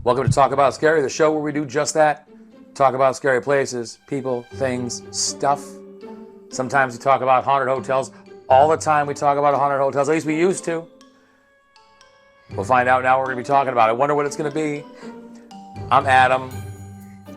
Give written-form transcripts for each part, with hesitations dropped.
Welcome to Talk About Scary, the show where we do just that. Talk about scary places, people, things, stuff. Sometimes we talk about haunted hotels. All the time we talk about haunted hotels, at least we used to. We'll find out now what we're going to be talking about. I wonder what it's going to be. I'm Adam.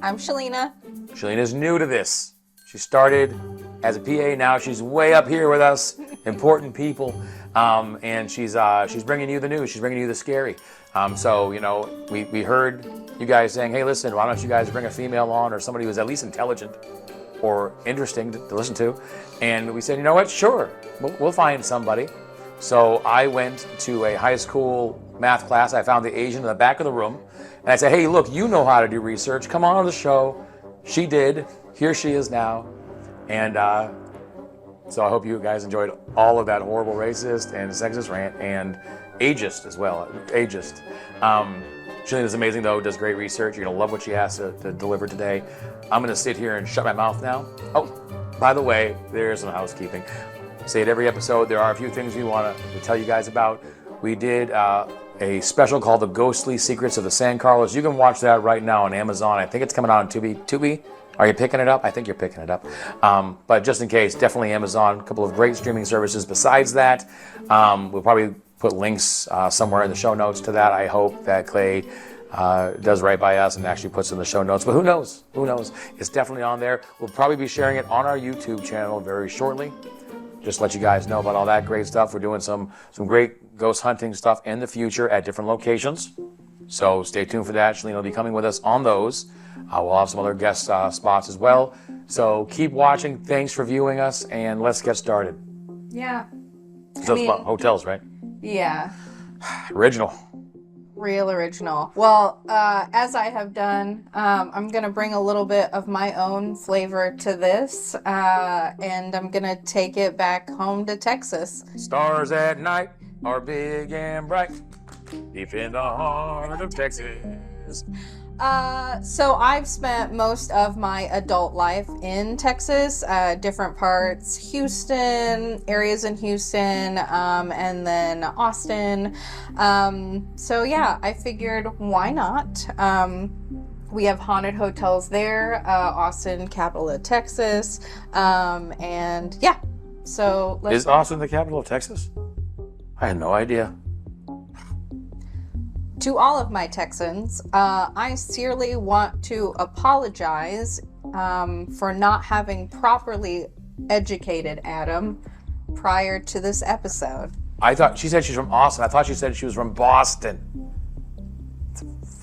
I'm Shelina. Shelina's new to this. She started as a PA, now she's way up here with us, important people. And she's bringing you the news. She's bringing you the scary. So, you know, we heard you guys saying, hey, listen, why don't you guys bring a female on or somebody who's at least intelligent or interesting to listen to? And we said, you know what, sure, we'll find somebody. So I went to a high school math class. I found the Asian in the back of the room. And I said, hey, look, you know how to do research. Come on the show. She did. Here she is now. And so I hope you guys enjoyed all of that horrible racist and sexist rant and ageist as well. Ageist. Shelina's amazing, though, does great research. You're going to love what she has to deliver today. I'm going to sit here and shut my mouth now. Oh, by the way, there's some housekeeping. Say it every episode. There are a few things we want to tell you guys about. We did a special called The Ghostly Secrets of the San Carlos. You can watch that right now on Amazon. I think it's coming out on Tubi. Are you picking it up? I think you're picking it up. But just in case, definitely Amazon. A couple of great streaming services besides that. We'll probably put links somewhere in the show notes to that. I hope that Clay does right by us and actually puts in the show notes. But who knows? Who knows? It's definitely on there. We'll probably be sharing it on our YouTube channel very shortly. Just let you guys know about all that great stuff. We're doing some great ghost hunting stuff in the future at different locations. So stay tuned for that. Shelina will be coming with us on those. We'll have some other guest spots as well. So keep watching. Thanks for viewing us, and let's get started. Yeah. So it's about hotels, right? Yeah. Original. Real original. Well, as I have done, I'm going to bring a little bit of my own flavor to this, and I'm going to take it back home to Texas. Stars at night are big and bright, deep in the heart of Texas. So I've spent most of my adult life in Texas, different parts, Houston, areas in Houston, and then Austin. So yeah, I figured why not? We have haunted hotels there, Austin, capital of Texas, and yeah, so let's... Is Austin the capital of Texas? I had no idea. To all of my Texans, I sincerely want to apologize for not having properly educated Adam prior to this episode. I thought she said she's from Austin. I thought she said she was from Boston.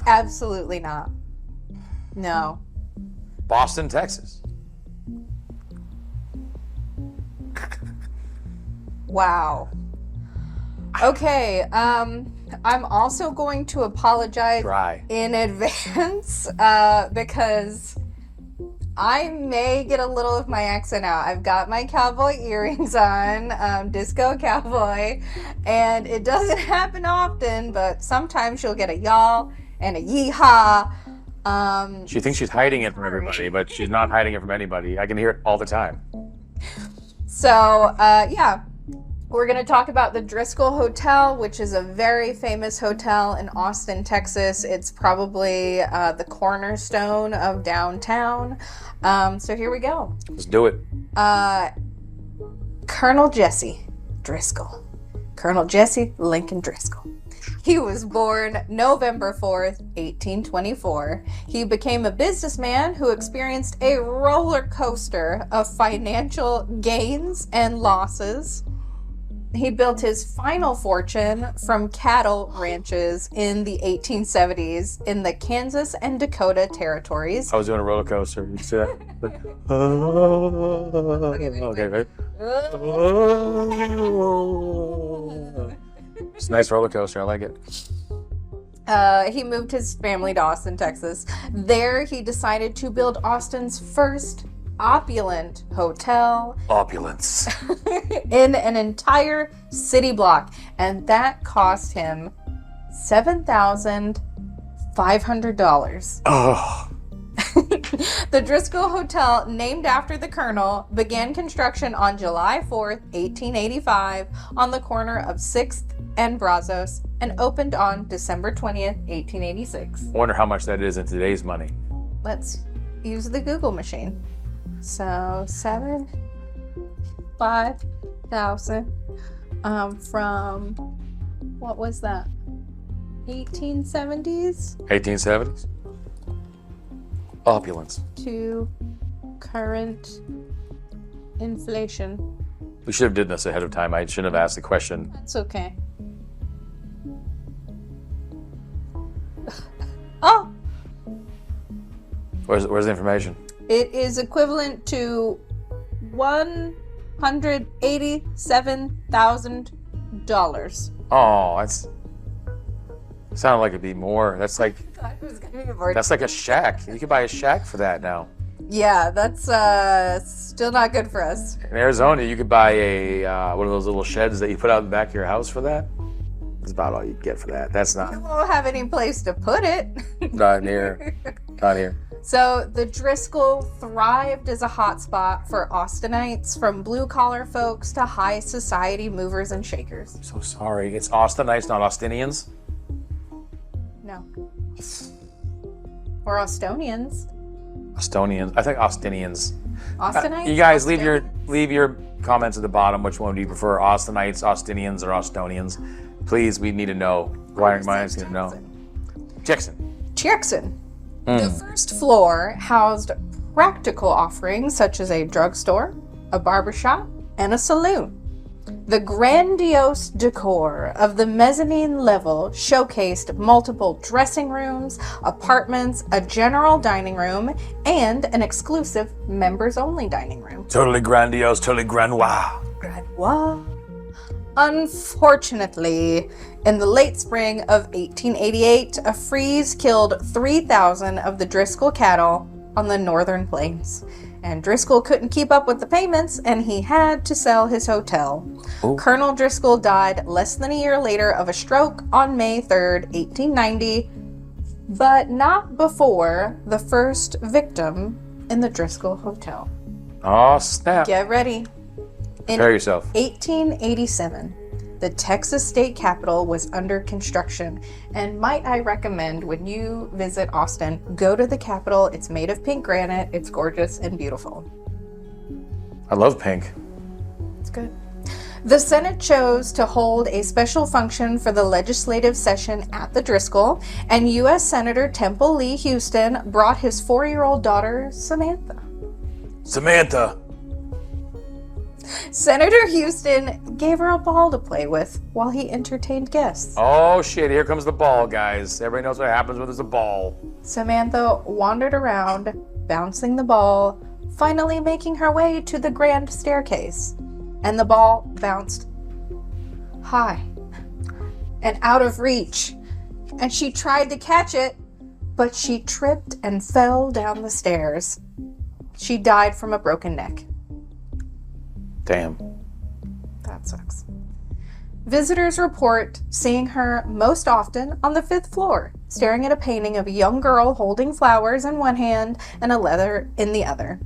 Absolutely not. No. Boston, Texas. Wow. Okay, I'm also going to apologize in advance because I may get a little of my accent out. I've got my cowboy earrings on, disco cowboy, and it doesn't happen often, but sometimes you'll get a y'all and a yeehaw. She thinks she's hiding it from everybody, but she's not hiding it from anybody. I can hear it all the time. So, yeah. We're going to talk about the Driscoll Hotel, which is a very famous hotel in Austin, Texas. It's probably the cornerstone of downtown. So here we go. Let's do it. Colonel Jesse Driskill. Colonel Jesse Lincoln Driscoll. He was born November 4th, 1824. He became a businessman who experienced a roller coaster of financial gains and losses. He built his final fortune from cattle ranches in the 1870s in the Kansas and Dakota territories. I was doing a roller coaster. You see that? Okay, right? It's a nice roller coaster. I like it. He moved his family to Austin, Texas. There, he decided to build Austin's first opulent hotel. Opulence. In an entire city block. And that cost him $7,500. Oh. The Driscoll Hotel, named after the Colonel, began construction on July 4th, 1885, on the corner of 6th and Brazos, and opened on December 20th, 1886. I wonder how much that is in today's money. Let's use the Google machine. So 5,000 from, what was that? 1870s 1870s? Opulence. to current inflation. We should have did this ahead of time. I shouldn't have asked the question. That's okay. Oh, Where's the information? it is equivalent to $187,000. Oh, that's sounded like it'd be more. That's like It was gonna be more. a shack. You could buy a shack for that now. Yeah, that's still not good for us. In Arizona, you could buy a one of those little sheds that you put out in the back of your house for that. That's about all you get for that. That's We not won't have any place to put it. not here. Not here. So the Driscoll thrived as a hotspot for Austinites, from blue-collar folks to high society movers and shakers. So sorry. It's Austinites, not Austinians. No. Or Austonians. Estonians. I think Austinians. Austinites? You guys Austin- leave your comments at the bottom. Which one do you prefer, Austinites, Austinians, or Austonians? Please, we need to know. Wiring minds need to know. Jackson. Jackson. The first floor housed practical offerings such as a drugstore, a barbershop, and a saloon. The grandiose decor of the mezzanine level showcased multiple dressing rooms, apartments, a general dining room, and an exclusive members-only dining room. Totally grandiose, totally grandois. Grandois. Unfortunately, in the late spring of 1888, a freeze killed 3,000 of the Driscoll cattle on the northern plains. And Driscoll couldn't keep up with the payments, and he had to sell his hotel. Ooh. Colonel Driscoll died less than a year later of a stroke on May 3rd, 1890, but not before the first victim in the Driscoll Hotel. Oh, snap. Get ready. In Prepare yourself. 1887, the Texas state capitol was under construction, and might I recommend, when you visit Austin, go to the capitol. It's made of pink granite. It's gorgeous and beautiful. I love pink. It's good. The Senate chose to hold a special function for the legislative session at the Driscoll, and U.S. Senator Temple Lee Houston brought his 4-year-old daughter, Samantha. Samantha. Senator Houston gave her a ball to play with while he entertained guests. Oh, shit. Here comes the ball, guys. Everybody knows what happens when there's a ball. Samantha wandered around, bouncing the ball, finally making her way to the grand staircase. And the ball bounced high and out of reach. And she tried to catch it, but she tripped and fell down the stairs. She died from a broken neck. Damn. That sucks. Visitors report seeing her most often on the 5th floor, staring at a painting of a young girl holding flowers in one hand and a letter in the other.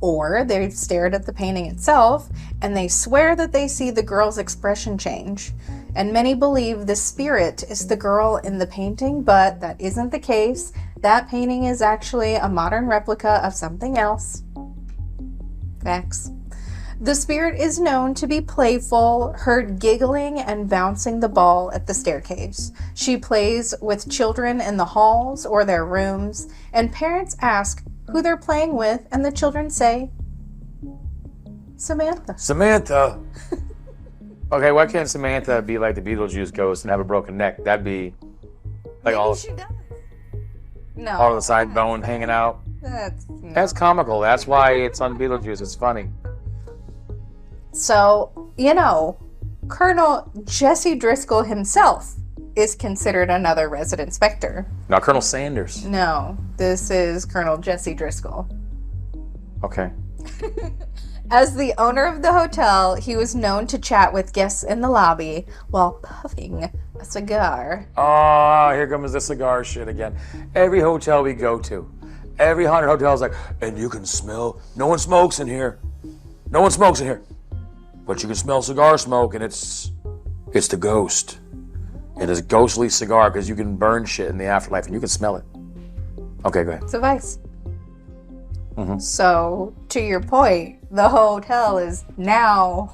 Or they've stared at the painting itself, and they swear that they see the girl's expression change. And many believe the spirit is the girl in the painting, but that isn't the case. That painting is actually a modern replica of something else. Facts. The spirit is known to be playful, heard giggling and bouncing the ball at the staircase. She plays with children in the halls or their rooms, and parents ask who they're playing with, and the children say, Samantha. Samantha. Okay, why can't Samantha be like the Beetlejuice ghost and have a broken neck? That'd be like all Maybe she does. No. of the side bone hanging out. That's comical. That's why it's on Beetlejuice. It's funny. So, Colonel Jesse Driskill himself is considered another resident specter. Now, Colonel Sanders. No, this is Colonel Jesse Driskill. Okay. As the owner of the hotel, he was known to chat with guests in the lobby while puffing a cigar. Oh, here comes the cigar shit again. Every hotel we go to, Every haunted hotel is like, and you can smell, no one smokes in here. No one smokes in here. But you can smell cigar smoke, and it's the ghost. It is ghostly cigar because you can burn shit in the afterlife and you can smell it. Okay, go ahead. It's a vice. So, to your point, the hotel is now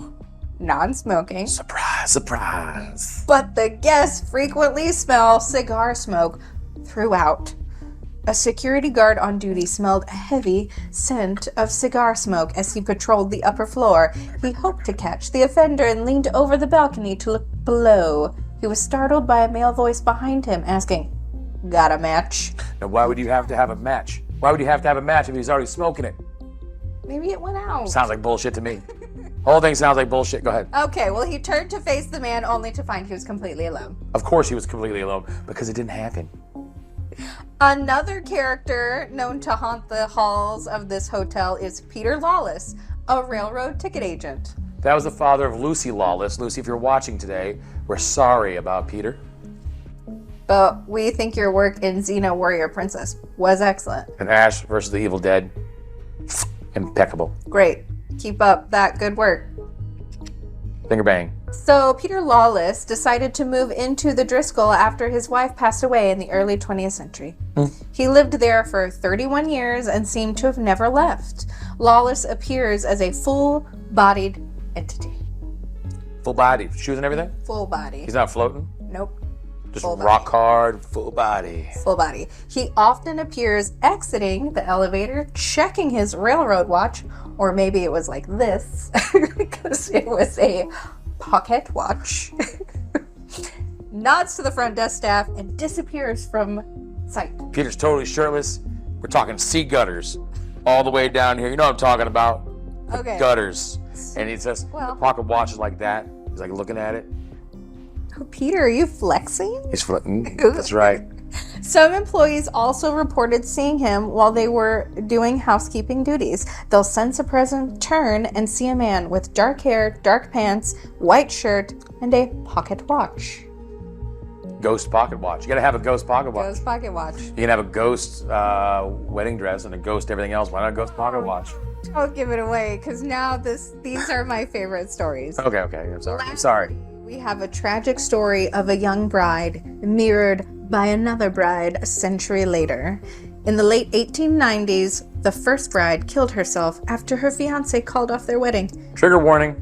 non-smoking. Surprise, surprise. But the guests frequently smell cigar smoke throughout. A security guard on duty smelled a heavy scent of cigar smoke as he patrolled the upper floor. He hoped to catch the offender and leaned over the balcony to look below. He was startled by a male voice behind him asking, "Got a match?" Now, why would you have to have a match? Why would you have to have a match if he's already smoking it? Maybe it went out. Sounds like bullshit to me. Whole thing sounds like bullshit. Go ahead. Okay, well, he turned to face the man only to find he was completely alone. Of course he was completely alone because it didn't happen. Another character known to haunt the halls of this hotel is Peter Lawless, a railroad ticket agent. That was the father of Lucy Lawless. Lucy, if you're watching today, we're sorry about Peter. But we think your work in Xena Warrior Princess was excellent. And Ash versus the Evil Dead, impeccable. Great. Keep up that good work. Finger bang. So Peter Lawless decided to move into the Driscoll after his wife passed away in the early 20th century. He lived there for 31 years and seemed to have never left. Lawless appears as a full-bodied entity. Full body, shoes and everything? Full body. He's not floating? Nope. Just Full body. rock hard, full body. Full body. He often appears exiting the elevator, checking his railroad watch, or maybe it was like this, because it was a pocket watch. Nods to the front desk staff and disappears from sight. Peter's totally shirtless. We're talking sea gutters all the way down here. You know what I'm talking about? The Okay. gutters. And he says, Well- the pocket watch is like that. He's like looking at it. Oh, Peter, are you flexing? He's floating. That's right. Some employees also reported seeing him while they were doing housekeeping duties. They'll sense a present, turn, and see a man with dark hair, dark pants, white shirt, and a pocket watch. Ghost pocket watch. You gotta have a ghost pocket watch. Ghost pocket watch. You can have a ghost wedding dress and a ghost everything else. Why not a ghost pocket watch? Don't give it away, because now these are my favorite stories. Okay. I'm sorry. I'm sorry. We have a tragic story of a young bride mirrored by another bride a century later. In the late 1890s, the first bride killed herself after her fiancé called off their wedding. Trigger warning.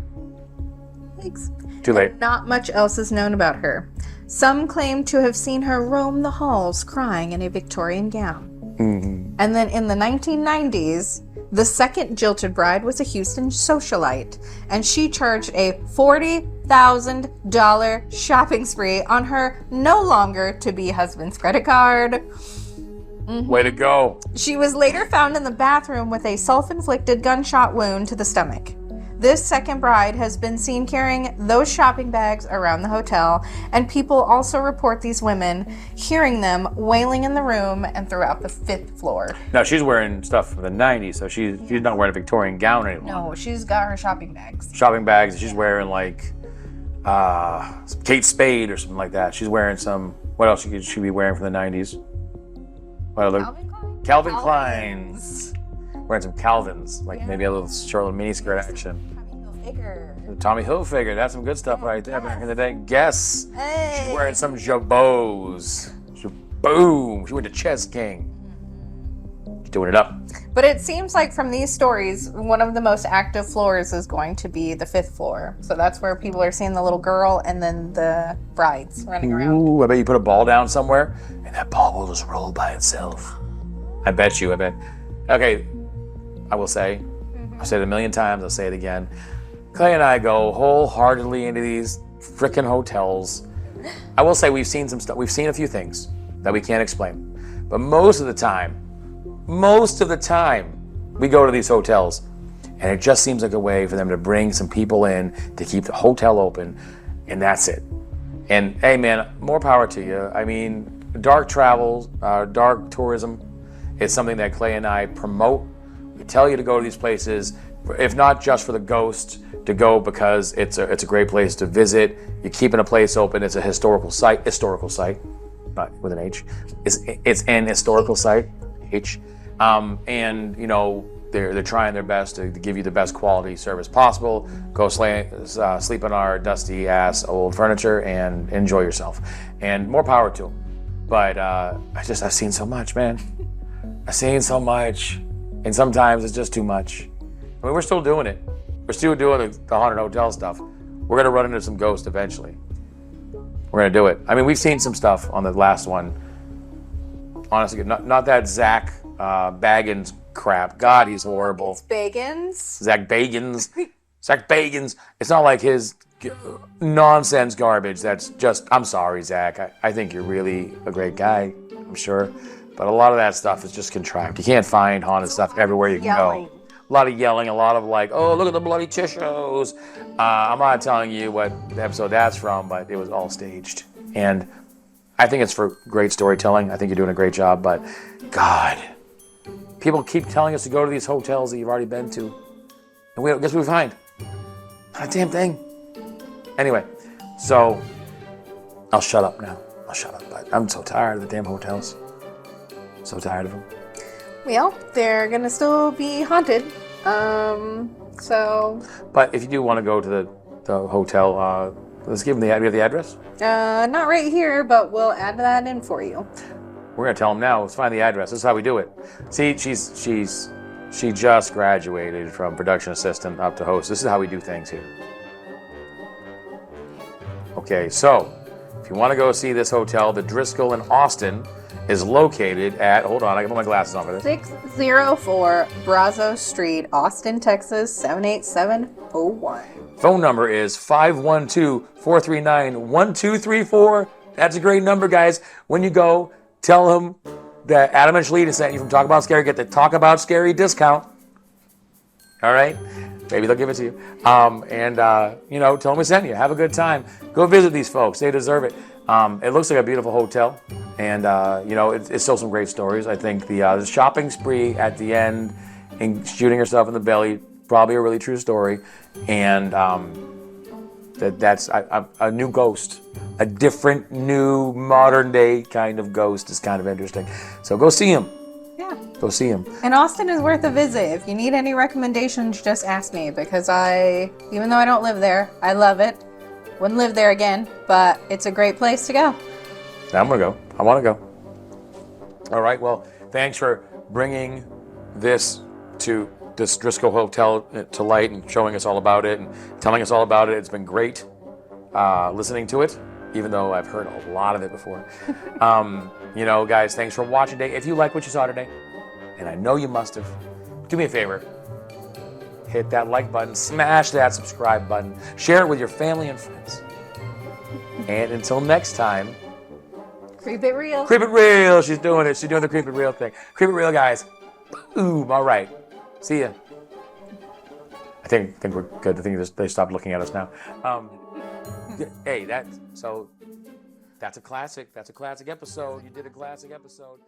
Thanks. Too late. Not much else is known about her. Some claim to have seen her roam the halls crying in a Victorian gown. And then in the 1990s, the second jilted bride was a Houston socialite, and she charged a $40,000 shopping spree on her no longer to be husband's credit card. Way to go. She was later found in the bathroom with a self-inflicted gunshot wound to the stomach. This second bride has been seen carrying those shopping bags around the hotel, and people also report these women hearing them wailing in the room and throughout the 5th floor. Now she's wearing stuff from the 90s, so she's not wearing a Victorian gown anymore. No, she's got her shopping bags. Shopping bags. She's wearing like some Kate Spade or something like that. She's wearing some. What else could she be wearing from the 90s? What other? Calvin Klein's. Wearing some Calvins, like maybe a little short little mini skirt action. Tommy Hilfiger, that's some good stuff right there back in the day. Guess. Hey. She's wearing some Jabots. Boom. She went to Chess King. She's doing it up. But it seems like from these stories, one of the most active floors is going to be the 5th floor. So that's where people are seeing the little girl and then the brides running around. Ooh, I bet you put a ball down somewhere and that ball will just roll by itself. I bet. Okay, I will say, I've said it a million times, I'll say it again. Clay and I go wholeheartedly into these frickin' hotels. I will say we've seen some stuff. We've seen a few things that we can't explain. But most of the time, we go to these hotels and it just seems like a way for them to bring some people in to keep the hotel open, and that's it. And hey man, more power to you. I mean, dark travel, dark tourism is something that Clay and I promote. We tell you to go to these places, if not just for the ghost, to go because it's a great place to visit. You're keeping a place open. It's a historical site, not with an H. It's an historical site, H. And you know, they're trying their best to give you the best quality service possible. Go sleep on our dusty ass old furniture and enjoy yourself. And more power to them. But I've seen so much, man. I've seen so much, and sometimes it's just too much. I mean, we're still doing it. We're still doing the haunted hotel stuff. We're gonna run into some ghosts eventually. We're gonna do it. I mean, we've seen some stuff on the last one. Honestly, not that Zach Baggins crap. God, he's horrible. It's Bagans. Zach Bagans. Zach Bagans. It's not like his nonsense garbage. That's just, I'm sorry, Zach. I think you're really a great guy, I'm sure. But a lot of that stuff is just contrived. You can't find haunted stuff everywhere you can go. A lot of yelling, a lot of like, oh, look at the bloody tissues. I'm not telling you what episode that's from, but it was all staged. And I think it's for great storytelling. I think you're doing a great job, but God, people keep telling us to go to these hotels that you've already been to. And guess what we find? Not a damn thing. Anyway, so I'll shut up now. I'll shut up, but I'm so tired of the damn hotels. So tired of them. Well, they're gonna still be haunted. So. But if you do want to go to the hotel, let's give them we have the address. Not right here, but we'll add that in for you. We're gonna tell them now. Let's find the address. This is how we do it. See, she just graduated from production assistant up to host. This is how we do things here. Okay, so if you want to go see this hotel, the Driscoll in Austin is located at, hold on, I can put my glasses on for this. 604 Brazos Street, Austin, Texas, 78701. Phone number is 512-439-1234. That's a great number, guys. When you go, tell them that Adam and Shelina sent you from Talk About Scary. Get the Talk About Scary discount. All right? Maybe they'll give it to you. Tell them we sent you. Have a good time. Go visit these folks. They deserve it. It looks like a beautiful hotel. And, it's still some great stories. I think the shopping spree at the end and shooting herself in the belly, probably a really true story. And that's a new ghost. A different, new, modern-day kind of ghost is kind of interesting. So go see him. Yeah. Go see him. And Austin is worth a visit. If you need any recommendations, just ask me, because even though I don't live there, I love it. Wouldn't live there again, but it's a great place to go. I'm gonna go. I want to go. All right. Well, thanks for bringing this Driscoll Hotel to light and showing us all about it and telling us all about it. It's been great listening to it, even though I've heard a lot of it before. Guys, thanks for watching today. If you like what you saw today, and I know you must have, do me a favor. Hit that like button, smash that subscribe button, share it with your family and friends. And until next time, Creep it real. Creep it real. She's doing it. She's doing the creep it real thing. Creep it real, guys. Boom. All right. See ya. I think we're good. I think they stopped looking at us now. Hey, that's a classic. That's a classic episode. You did a classic episode.